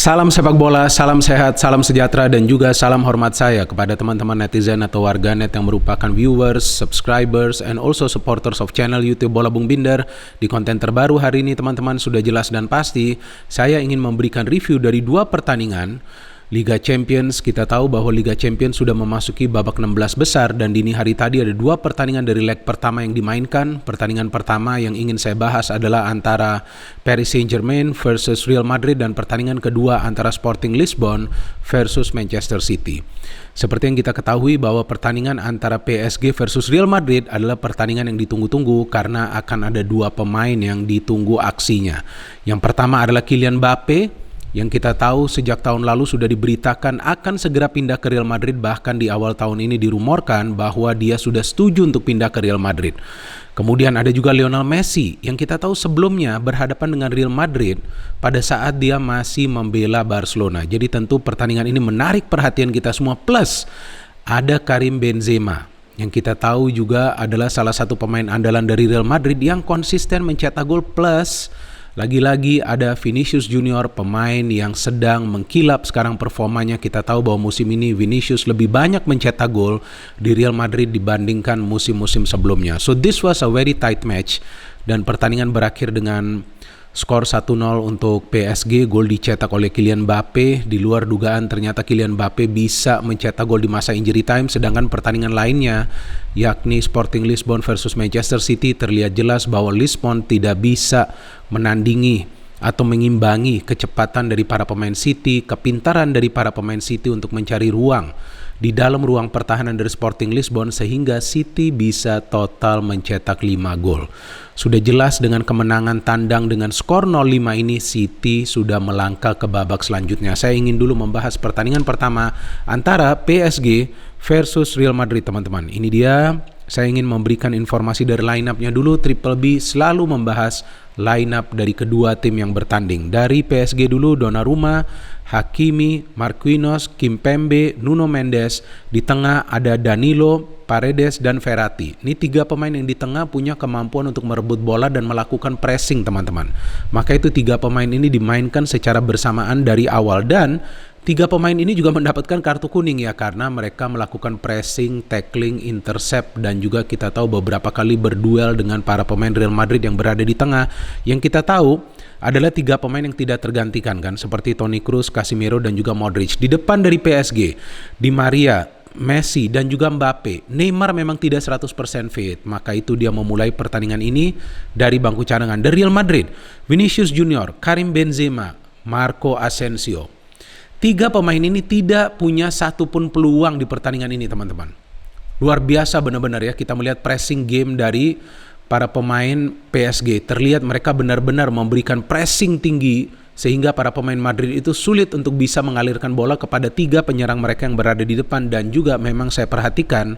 Salam sepak bola, salam sehat, salam sejahtera, dan juga salam hormat saya kepada teman-teman netizen atau warganet yang merupakan viewers, subscribers, and also supporters of channel YouTube Bola Bung Binder. Di konten terbaru hari ini teman-teman sudah jelas dan pasti, saya ingin memberikan review dari dua pertandingan Liga Champions. Kita tahu bahwa Liga Champions sudah memasuki babak 16 besar dan dini hari tadi ada dua pertandingan dari leg pertama yang dimainkan. Pertandingan pertama yang ingin saya bahas adalah antara Paris Saint-Germain versus Real Madrid dan pertandingan kedua antara Sporting Lisbon versus Manchester City. Seperti yang kita ketahui bahwa pertandingan antara PSG versus Real Madrid adalah pertandingan yang ditunggu-tunggu karena akan ada dua pemain yang ditunggu aksinya. Yang pertama adalah Kylian Mbappe, yang kita tahu sejak tahun lalu sudah diberitakan akan segera pindah ke Real Madrid, bahkan di awal tahun ini dirumorkan bahwa dia sudah setuju untuk pindah ke Real Madrid. Kemudian ada juga Lionel Messi yang kita tahu sebelumnya berhadapan dengan Real Madrid pada saat dia masih membela Barcelona. Jadi tentu pertandingan ini menarik perhatian kita semua, plus ada Karim Benzema yang kita tahu juga adalah salah satu pemain andalan dari Real Madrid yang konsisten mencetak gol, plus lagi-lagi ada Vinicius Junior, pemain yang sedang mengkilap sekarang performanya. Kita tahu bahwa musim ini Vinicius lebih banyak mencetak gol di Real Madrid dibandingkan musim-musim sebelumnya. So this was a very tight match dan pertandingan berakhir dengan skor 1-0 untuk PSG. Gol dicetak oleh Kylian Mbappe. Di luar dugaan ternyata Kylian Mbappe bisa mencetak gol di masa injury time. Sedangkan pertandingan lainnya yakni Sporting Lisbon versus Manchester City, terlihat jelas bahwa Lisbon tidak bisa menandingi atau mengimbangi kecepatan dari para pemain City, kepintaran dari para pemain City untuk mencari ruang di dalam ruang pertahanan dari Sporting Lisbon, sehingga City bisa total mencetak 5 gol. Sudah jelas dengan kemenangan tandang dengan skor 0-5 ini, City sudah melangkah ke babak selanjutnya. Saya ingin dulu membahas pertandingan pertama antara PSG versus Real Madrid, teman-teman. Ini dia, saya ingin memberikan informasi dari line-up-nya dulu. Triple B selalu membahas line-up dari kedua tim yang bertanding. Dari PSG dulu, Donnarumma, Hakimi, Marquinhos, Kimpembe, Nuno Mendes. Di tengah ada Danilo, Paredes, dan Verratti. Ini tiga pemain yang di tengah punya kemampuan untuk merebut bola dan melakukan pressing, teman-teman. Maka itu tiga pemain ini dimainkan secara bersamaan dari awal, dan tiga pemain ini juga mendapatkan kartu kuning ya, karena mereka melakukan pressing, tackling, intercept, dan juga kita tahu beberapa kali berduel dengan para pemain Real Madrid yang berada di tengah. Yang kita tahu adalah tiga pemain yang tidak tergantikan kan, seperti Toni Kroos, Casemiro, dan juga Modric. Di depan dari PSG, Di Maria, Messi, dan juga Mbappe. Neymar memang tidak 100% fit, maka itu dia memulai pertandingan ini dari bangku cadangan. Dari Real Madrid, Vinicius Junior, Karim Benzema, Marco Asensio. Tiga pemain ini tidak punya satupun peluang di pertandingan ini, teman-teman. Luar biasa benar-benar ya, kita melihat pressing game dari para pemain PSG. Terlihat mereka benar-benar memberikan pressing tinggi sehingga para pemain Madrid itu sulit untuk bisa mengalirkan bola kepada tiga penyerang mereka yang berada di depan. Dan juga memang saya perhatikan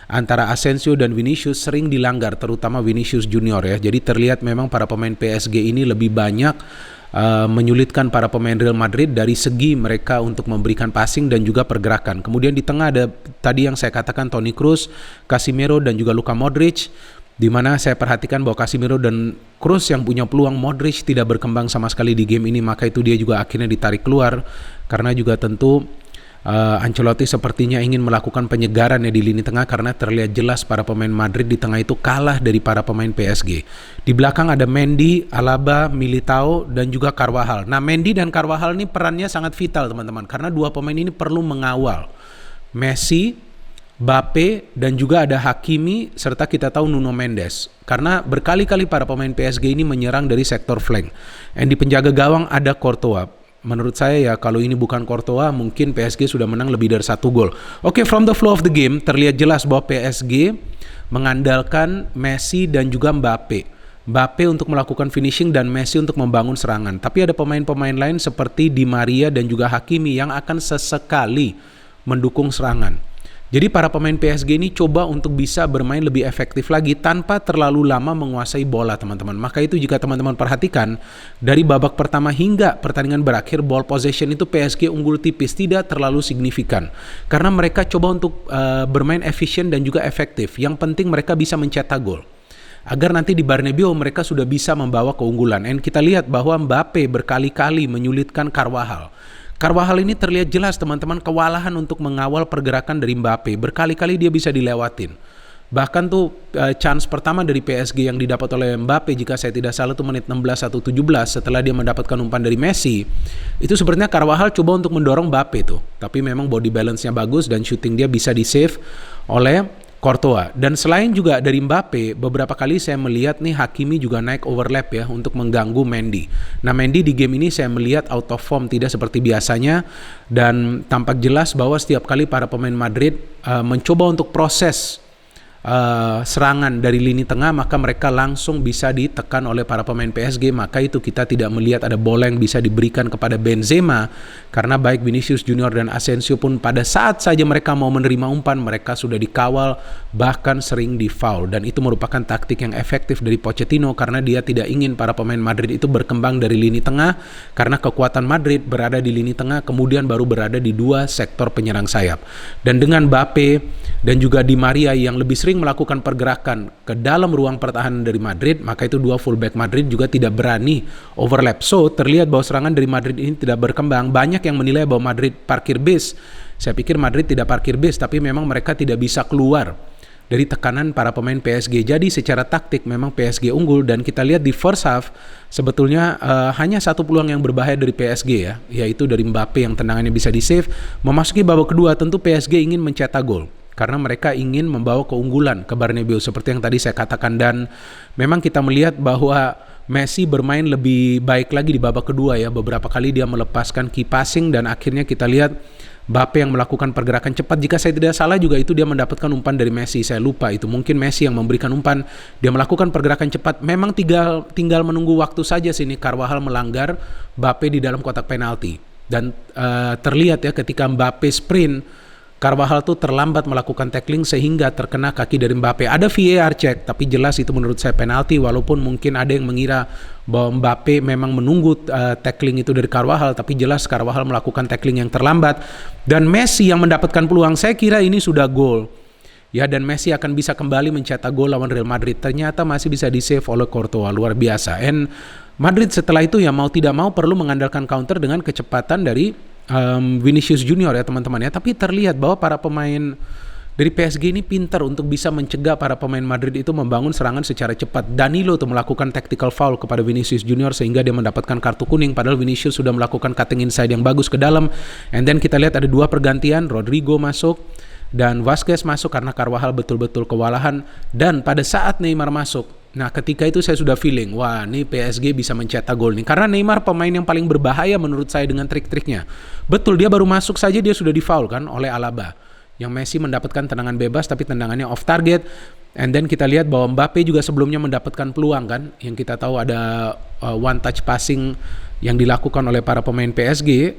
antara Asensio dan Vinicius sering dilanggar, terutama Vinicius Junior ya. Jadi terlihat memang para pemain PSG ini lebih banyak menyulitkan para pemain Real Madrid dari segi mereka untuk memberikan passing dan juga pergerakan. Kemudian di tengah ada tadi yang saya katakan Toni Kroos, Casemiro, dan juga Luka Modric, di mana saya perhatikan bahwa Casemiro dan Kroos yang punya peluang, Modric tidak berkembang sama sekali di game ini, maka itu dia juga akhirnya ditarik keluar karena juga tentu Ancelotti sepertinya ingin melakukan penyegaran ya di lini tengah, karena terlihat jelas para pemain Madrid di tengah itu kalah dari para pemain PSG. Di belakang ada Mendy, Alaba, Militao, dan juga Carvajal. Nah, Mendy dan Carvajal ini perannya sangat vital, teman-teman, karena dua pemain ini perlu mengawal Messi, Mbappe, dan juga ada Hakimi, serta kita tahu Nuno Mendes. Karena berkali-kali para pemain PSG ini menyerang dari sektor flank. Dan di penjaga gawang ada Courtois. Menurut saya ya, kalau ini bukan Courtois, mungkin PSG sudah menang lebih dari 1 gol. Oke, from the flow of the game, terlihat jelas bahwa PSG mengandalkan Messi dan juga Mbappe. Mbappe untuk melakukan finishing dan Messi untuk membangun serangan. Tapi ada pemain-pemain lain seperti Di Maria dan juga Hakimi yang akan sesekali mendukung serangan. Jadi para pemain PSG ini coba untuk bisa bermain lebih efektif lagi tanpa terlalu lama menguasai bola, teman-teman. Maka itu jika teman-teman perhatikan dari babak pertama hingga pertandingan berakhir, ball possession itu PSG unggul tipis, tidak terlalu signifikan. Karena mereka coba untuk bermain efisien dan juga efektif. Yang penting mereka bisa mencetak gol. agar nanti di Bernabeu mereka sudah bisa membawa keunggulan. Dan kita lihat bahwa Mbappe berkali-kali menyulitkan Carvajal. Carvajal ini terlihat jelas teman-teman kewalahan untuk mengawal pergerakan dari Mbappe. Berkali-kali dia bisa dilewatin. Bahkan tuh chance pertama dari PSG yang didapat oleh Mbappe, jika saya tidak salah tuh menit 16 atau 17 setelah dia mendapatkan umpan dari Messi. Itu sebenarnya Carvajal coba untuk mendorong Mbappe tuh. Tapi memang body balance-nya bagus dan shooting dia bisa di-save oleh Courtois. Dan selain juga dari Mbappe, beberapa kali saya melihat nih Hakimi juga naik overlap ya untuk mengganggu Mendy. Nah, Mendy di game ini saya melihat out of form, tidak seperti biasanya, dan tampak jelas bahwa setiap kali para pemain Madrid mencoba untuk proses serangan dari lini tengah, maka mereka langsung bisa ditekan oleh para pemain PSG. Maka itu kita tidak melihat ada bola yang bisa diberikan kepada Benzema, karena baik Vinicius Junior dan Asensio pun pada saat saja mereka mau menerima umpan, mereka sudah dikawal, bahkan sering di foul. Dan itu merupakan taktik yang efektif dari Pochettino, karena dia tidak ingin para pemain Madrid itu berkembang dari lini tengah, karena kekuatan Madrid berada di lini tengah, kemudian baru berada di dua sektor penyerang sayap. Dan dengan Mbappe dan juga Di Maria yang lebih sering melakukan pergerakan ke dalam ruang pertahanan dari Madrid, maka itu dua fullback Madrid juga tidak berani overlap. So, terlihat bahwa serangan dari Madrid ini tidak berkembang. Banyak yang menilai bahwa Madrid parkir base. Saya pikir Madrid tidak parkir base, tapi memang mereka tidak bisa keluar dari tekanan para pemain PSG. Jadi secara taktik memang PSG unggul, dan kita lihat di first half sebetulnya hanya satu peluang yang berbahaya dari PSG ya, yaitu dari Mbappe yang tendangannya bisa di-save. Memasuki babak kedua tentu PSG ingin mencetak gol, karena mereka ingin membawa keunggulan ke Bernabeu seperti yang tadi saya katakan. Dan memang kita melihat bahwa Messi bermain lebih baik lagi di babak kedua ya. Beberapa kali dia melepaskan key passing, dan akhirnya kita lihat Mbappe yang melakukan pergerakan cepat. Jika saya tidak salah juga itu dia mendapatkan umpan dari Messi, saya lupa itu. Mungkin Messi yang memberikan umpan, dia melakukan pergerakan cepat. Memang tinggal menunggu waktu saja sini Carvajal melanggar Mbappe di dalam kotak penalti. Dan terlihat ya ketika Mbappe sprint, Carvajal tuh terlambat melakukan tackling sehingga terkena kaki dari Mbappe. Ada VAR check, tapi jelas itu menurut saya penalti, walaupun mungkin ada yang mengira bahwa Mbappe memang menunggu tackling itu dari Carvajal, tapi jelas Carvajal melakukan tackling yang terlambat. Dan Messi yang mendapatkan peluang, saya kira ini sudah gol. Ya, dan Messi akan bisa kembali mencetak gol lawan Real Madrid. Ternyata masih bisa di-save oleh Courtois, luar biasa. And Madrid setelah itu ya mau tidak mau perlu mengandalkan counter dengan kecepatan dari Vinicius Junior ya teman-teman ya. Tapi terlihat bahwa para pemain dari PSG ini pintar untuk bisa mencegah para pemain Madrid itu membangun serangan secara cepat. Danilo tuh melakukan tactical foul kepada Vinicius Junior sehingga dia mendapatkan kartu kuning, padahal Vinicius sudah melakukan cutting inside yang bagus ke dalam. And then kita lihat ada dua pergantian, Rodrigo masuk dan Vasquez masuk karena Carvajal betul-betul kewalahan. Dan pada saat Neymar masuk, nah ketika itu saya sudah feeling, wah ini PSG bisa mencetak gol nih. Karena Neymar pemain yang paling berbahaya menurut saya dengan trik-triknya. Betul, dia baru masuk saja dia sudah di-foul kan oleh Alaba. Yang Messi mendapatkan tendangan bebas tapi tendangannya off target. And then kita lihat bahwa Mbappe juga sebelumnya mendapatkan peluang kan. Yang kita tahu ada one touch passing yang dilakukan oleh para pemain PSG.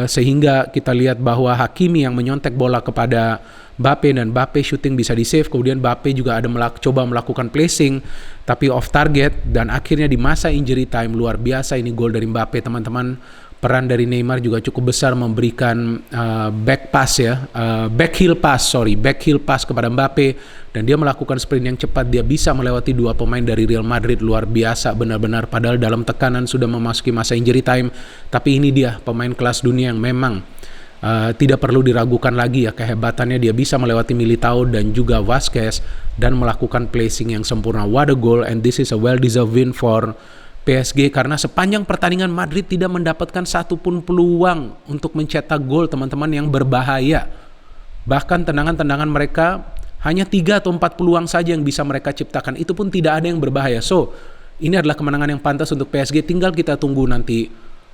Sehingga kita lihat bahwa Hakimi yang menyontek bola kepada Mbappe, dan Mbappe shooting bisa di-save. Kemudian Mbappe juga ada coba melakukan placing tapi off target, dan akhirnya di masa injury time luar biasa ini gol dari Mbappe teman-teman. Peran dari Neymar juga cukup besar memberikan back heel pass kepada Mbappe, dan dia melakukan sprint yang cepat. Dia bisa melewati dua pemain dari Real Madrid, luar biasa benar-benar, padahal dalam tekanan sudah memasuki masa injury time. Tapi ini dia pemain kelas dunia yang memang tidak perlu diragukan lagi ya kehebatannya. Dia bisa melewati Militao dan juga Vasquez dan melakukan placing yang sempurna. What a goal, and this is a well-deserved win for PSG, karena sepanjang pertandingan Madrid tidak mendapatkan satupun peluang untuk mencetak gol teman-teman yang berbahaya. Bahkan tendangan-tendangan mereka hanya 3 atau 4 peluang saja yang bisa mereka ciptakan, itu pun tidak ada yang berbahaya. So, ini adalah kemenangan yang pantas untuk PSG, tinggal kita tunggu nanti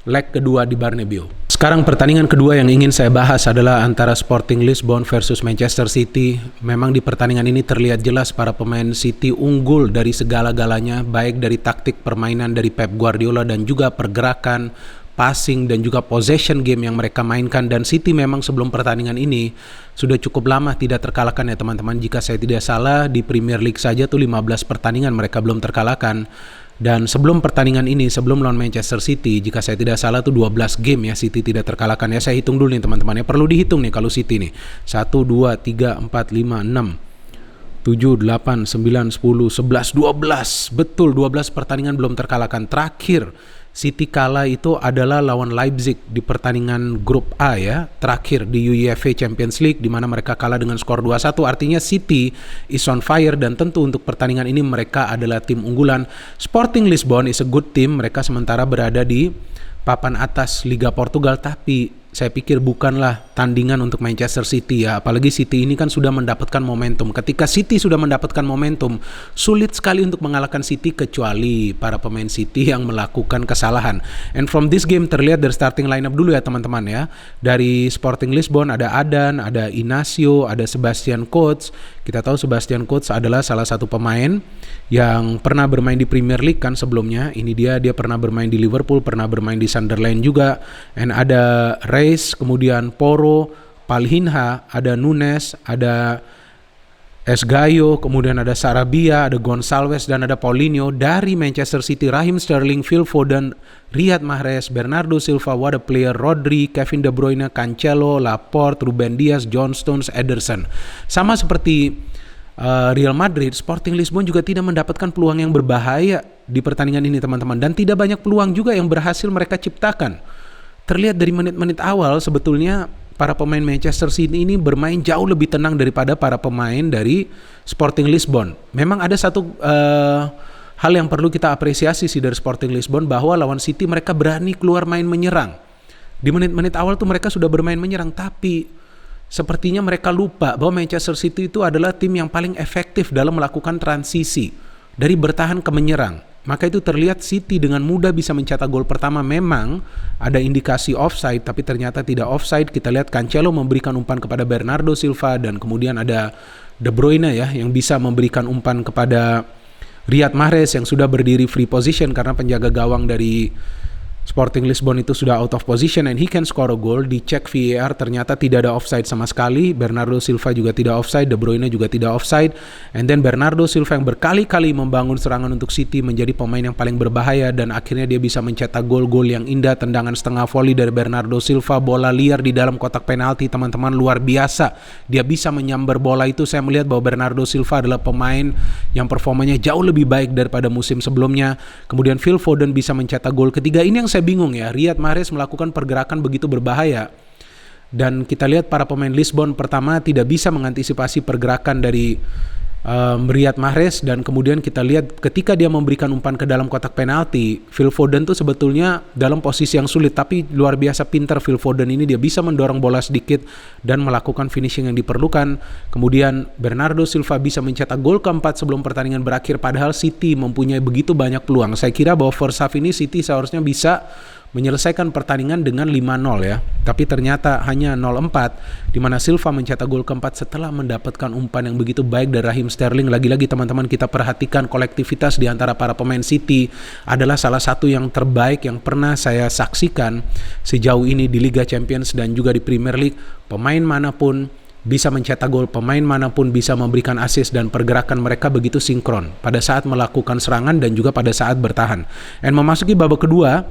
leg kedua di Bernabeu. Sekarang pertandingan kedua yang ingin saya bahas adalah antara Sporting Lisbon versus Manchester City. Memang di pertandingan ini terlihat jelas para pemain City unggul dari segala-galanya, baik dari taktik permainan dari Pep Guardiola dan juga pergerakan, passing dan juga possession game yang mereka mainkan. Dan City memang sebelum pertandingan ini sudah cukup lama tidak terkalahkan ya teman-teman. Jika saya tidak salah di Premier League saja tuh 15 pertandingan mereka belum terkalahkan. Dan sebelum pertandingan ini, sebelum lawan Manchester City, jika saya tidak salah tuh 12 game ya City tidak terkalahkan ya. Saya hitung dulu nih teman-teman ya, perlu dihitung nih kalau City nih. 1, 2, 3, 4, 5, 6, 7, 8, 9, 10, 11, 12. Betul, 12 pertandingan belum terkalahkan. Terakhir City kalah itu adalah lawan Leipzig di pertandingan grup A ya, terakhir di UEFA Champions League, di mana mereka kalah dengan skor 2-1. Artinya City is on fire, dan tentu untuk pertandingan ini mereka adalah tim unggulan. Sporting Lisbon is a good team. Mereka sementara berada di papan atas Liga Portugal, tapi saya pikir bukanlah tandingan untuk Manchester City ya. Apalagi City ini kan sudah mendapatkan momentum. Ketika City sudah mendapatkan momentum, sulit sekali untuk mengalahkan City kecuali para pemain City yang melakukan kesalahan. And from this game terlihat dari starting lineup dulu ya teman-teman ya. Dari Sporting Lisbon ada Adan, ada Inacio, ada Sebastian Coates. Kita tahu Sebastian Coates adalah salah satu pemain yang pernah bermain di Premier League kan sebelumnya. Ini dia pernah bermain di Liverpool, pernah bermain di Sunderland juga. And ada Reis, kemudian Porro, Palhinha, ada Nunes, ada Esgaio, kemudian ada Sarabia, ada Gonçalves, dan ada Paulinho. Dari Manchester City, Raheem Sterling, Phil Foden, Riyad Mahrez, Bernardo Silva, what a player, Rodri, Kevin De Bruyne, Cancelo, Laporte, Ruben Dias, John Stones, Ederson. Sama seperti Real Madrid, Sporting Lisbon juga tidak mendapatkan peluang yang berbahaya di pertandingan ini teman-teman, dan tidak banyak peluang juga yang berhasil mereka ciptakan. Terlihat dari menit-menit awal sebetulnya para pemain Manchester City ini bermain jauh lebih tenang daripada para pemain dari Sporting Lisbon. Memang ada satu hal yang perlu kita apresiasi sih dari Sporting Lisbon, bahwa lawan City mereka berani keluar main menyerang. Di menit-menit awal tuh mereka sudah bermain menyerang, tapi sepertinya mereka lupa bahwa Manchester City itu adalah tim yang paling efektif dalam melakukan transisi dari bertahan ke menyerang. Maka itu terlihat City dengan mudah bisa mencetak gol pertama. Memang ada indikasi offside, tapi ternyata tidak offside. Kita lihat Cancelo memberikan umpan kepada Bernardo Silva, dan kemudian ada De Bruyne ya yang bisa memberikan umpan kepada Riyad Mahrez yang sudah berdiri free position karena penjaga gawang dari Sporting Lisbon itu sudah out of position and he can score a goal. Dicek VAR ternyata tidak ada offside sama sekali. Bernardo Silva juga tidak offside, De Bruyne juga tidak offside. And then Bernardo Silva yang berkali-kali membangun serangan untuk City menjadi pemain yang paling berbahaya, dan akhirnya dia bisa mencetak gol-gol yang indah. Tendangan setengah volley dari Bernardo Silva, bola liar di dalam kotak penalti teman-teman, luar biasa. Dia bisa menyambar bola itu. Saya melihat bahwa Bernardo Silva adalah pemain yang performanya jauh lebih baik daripada musim sebelumnya. Kemudian Phil Foden bisa mencetak gol ketiga. Ini yang saya bingung ya, Riyad Mahrez melakukan pergerakan begitu berbahaya, dan kita lihat para pemain Lisbon pertama tidak bisa mengantisipasi pergerakan dari Riyad Mahrez, dan kemudian kita lihat ketika dia memberikan umpan ke dalam kotak penalti, Phil Foden tuh sebetulnya dalam posisi yang sulit, tapi luar biasa pintar Phil Foden ini, dia bisa mendorong bola sedikit dan melakukan finishing yang diperlukan. Kemudian Bernardo Silva bisa mencetak gol keempat sebelum pertandingan berakhir, padahal City mempunyai begitu banyak peluang. Saya kira bahwa first half ini City seharusnya bisa menyelesaikan pertandingan dengan 5-0 ya. Tapi ternyata hanya 0-4, di mana Silva mencetak gol keempat setelah mendapatkan umpan yang begitu baik dari Raheem Sterling. Lagi-lagi teman-teman kita perhatikan kolektivitas di antara para pemain City adalah salah satu yang terbaik yang pernah saya saksikan sejauh ini di Liga Champions dan juga di Premier League. Pemain manapun bisa mencetak gol, pemain manapun bisa memberikan assist, dan pergerakan mereka begitu sinkron pada saat melakukan serangan dan juga pada saat bertahan. Dan memasuki babak kedua,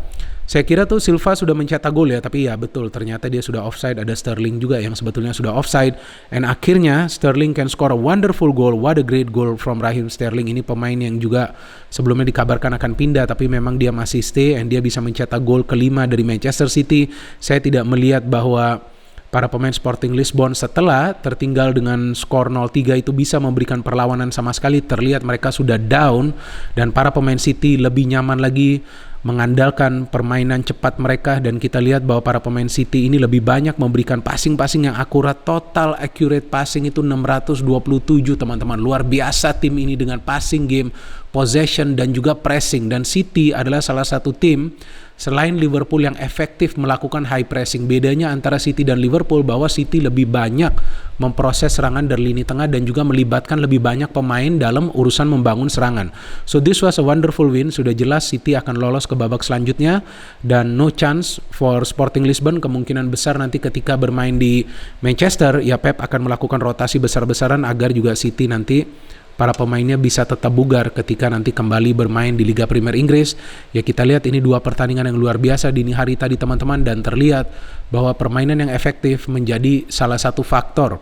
saya kira tuh Silva sudah mencetak gol ya, tapi ya betul ternyata dia sudah offside. Ada Sterling juga yang sebetulnya sudah offside, and akhirnya Sterling can score a wonderful goal. What a great goal from Raheem Sterling. Ini pemain yang juga sebelumnya dikabarkan akan pindah, tapi memang dia masih stay, and dia bisa mencetak gol kelima dari Manchester City. Saya tidak melihat bahwa para pemain Sporting Lisbon setelah tertinggal dengan skor 0-3 itu bisa memberikan perlawanan sama sekali. Terlihat mereka sudah down, dan para pemain City lebih nyaman lagi mengandalkan permainan cepat mereka, dan kita lihat bahwa para pemain City ini lebih banyak memberikan passing-passing yang akurat. Total accurate passing itu 627 teman-teman. Luar biasa tim ini dengan passing game, possession, dan juga pressing. Dan City adalah salah satu tim selain Liverpool yang efektif melakukan high pressing. Bedanya antara City dan Liverpool bahwa City lebih banyak memproses serangan dari lini tengah dan juga melibatkan lebih banyak pemain dalam urusan membangun serangan. So this was a wonderful win. Sudah jelas City akan lolos ke babak selanjutnya, dan no chance for Sporting Lisbon. Kemungkinan besar nanti ketika bermain di Manchester, ya Pep akan melakukan rotasi besar-besaran agar juga City nanti para pemainnya bisa tetap bugar ketika nanti kembali bermain di Liga Premier Inggris. Ya kita lihat ini dua pertandingan yang luar biasa dini hari tadi teman-teman, dan terlihat bahwa permainan yang efektif menjadi salah satu faktor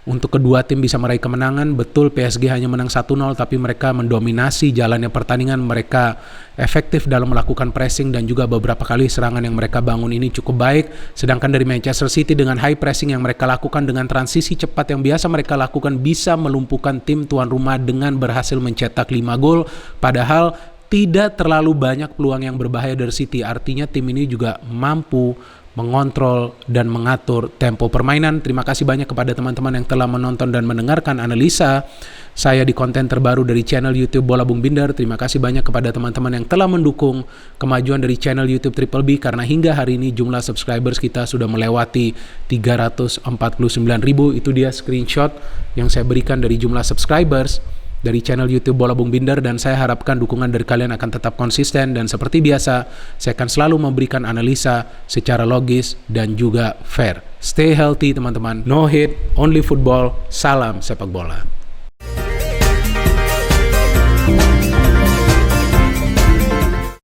untuk kedua tim bisa meraih kemenangan. Betul PSG hanya menang 1-0, tapi mereka mendominasi jalannya pertandingan. Mereka efektif dalam melakukan pressing dan juga beberapa kali serangan yang mereka bangun ini cukup baik. Sedangkan dari Manchester City dengan high pressing yang mereka lakukan dengan transisi cepat yang biasa mereka lakukan bisa melumpuhkan tim tuan rumah dengan berhasil mencetak 5 gol. Padahal tidak terlalu banyak peluang yang berbahaya dari City. Artinya tim ini juga mampu mengontrol dan mengatur tempo permainan. Terima kasih banyak kepada teman-teman yang telah menonton dan mendengarkan analisa saya di konten terbaru dari channel YouTube Bola Bung Binder. Terima kasih banyak kepada teman-teman yang telah mendukung kemajuan dari channel YouTube Triple B, karena hingga hari ini jumlah subscribers kita sudah melewati 349.000. Itu dia screenshot yang saya berikan dari jumlah subscribers dari channel YouTube Bola Bung Binder, dan saya harapkan dukungan dari kalian akan tetap konsisten, dan seperti biasa saya akan selalu memberikan analisa secara logis dan juga fair. Stay healthy teman-teman. No hate, only football. Salam sepak bola.